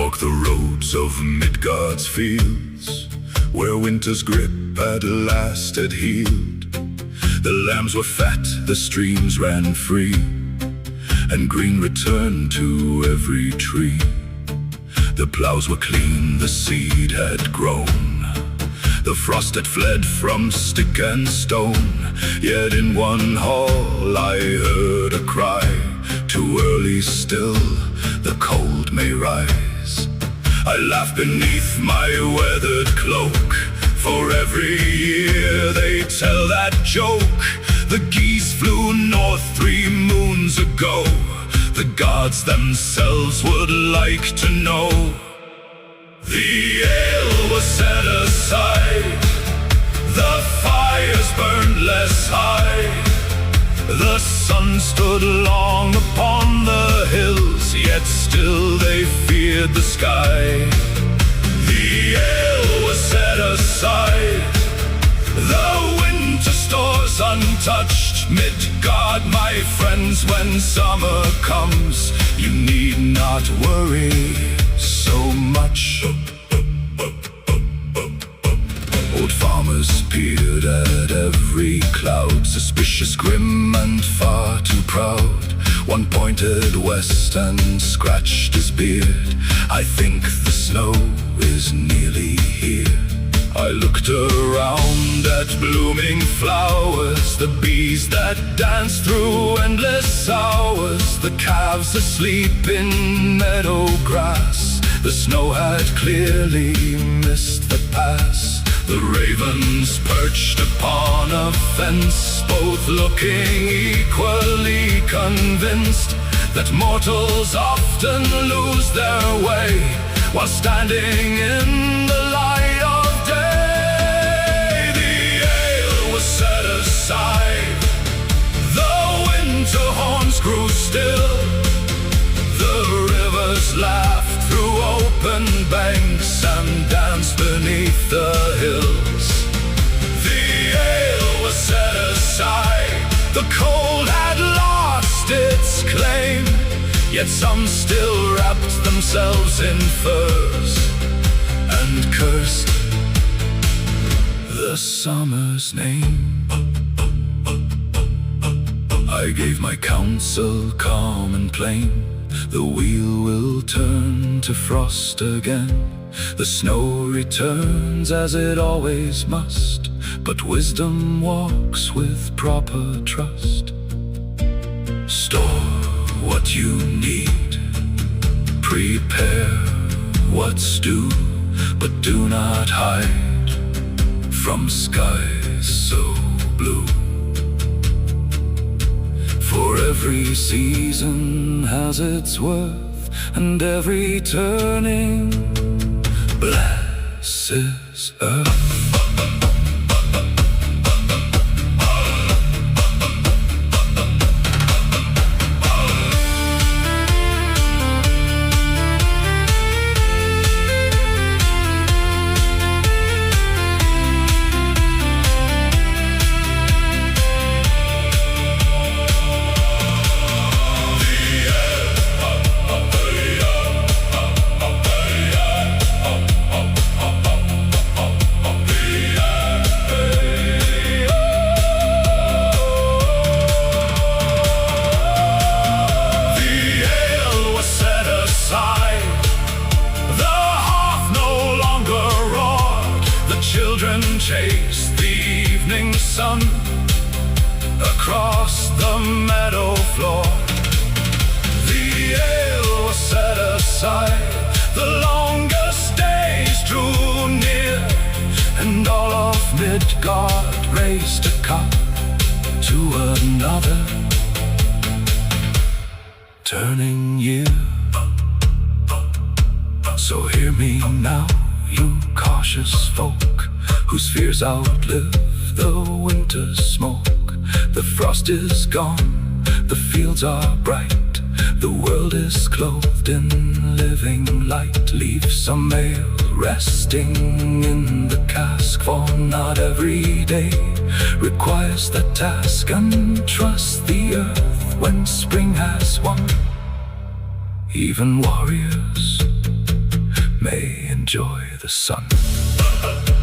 walk the roads of Midgard's fields, where winter's grip at last had healed. The lambs were fat, the streams ran free, and green returned to every tree. The plows were clean, the seed had grown, the frost had fled from stick and stone. Yet in one hall I heard a cry, too early still, the cold may rise. I laughed beneath my weathered cloak, for every year they tell that joke. The geese flew north 3 moons ago, the gods themselves would like to know. The ale was set aside, the fires burned less high, the sun stood long upon the hills, yet still they feared the sky. The ale was set aside, the winter stores untouched. Midgard, my friends, when summer comes, you need not worry so much. Old farmers peered at every cloud, suspicious, grim, and far too proud. One pointed west and scratched his beard. I think the snow is nearly here. I looked around at blooming flowers, the bees that danced through endless hours, the calves asleep in meadow grass. The snow had clearly missed the pass. The ravens perched upon a fence, both looking equally convinced that mortals often lose their way while standing in the light of day. The ale was set aside, the winter horns grew still, the rivers laughed through open banks and danced beneath the hills. The ale was set aside, the cold had lost its claim, yet some still wrapped themselves in furs and cursed the summer's name. I gave my counsel calm and plain, the wheel will turn to frost again. The snow returns as it always must, but wisdom walks with proper trust. Store what you need, prepare what's due, but do not hide from skies so blue. For every season has its worth, and every turning blesses earth. Chase the evening sun across the meadow floor. The ale was set aside, the longest days drew near, and all of Midgard raised a cup to another turning year. So hear me now, you cautious folk, whose fears outlive the winter's smoke. The frost is gone, the fields are bright, the world is clothed in living light. Leave some ale resting in the cask, for not every day requires the task. And trust the earth when spring has won. Even warriors may enjoy the sun.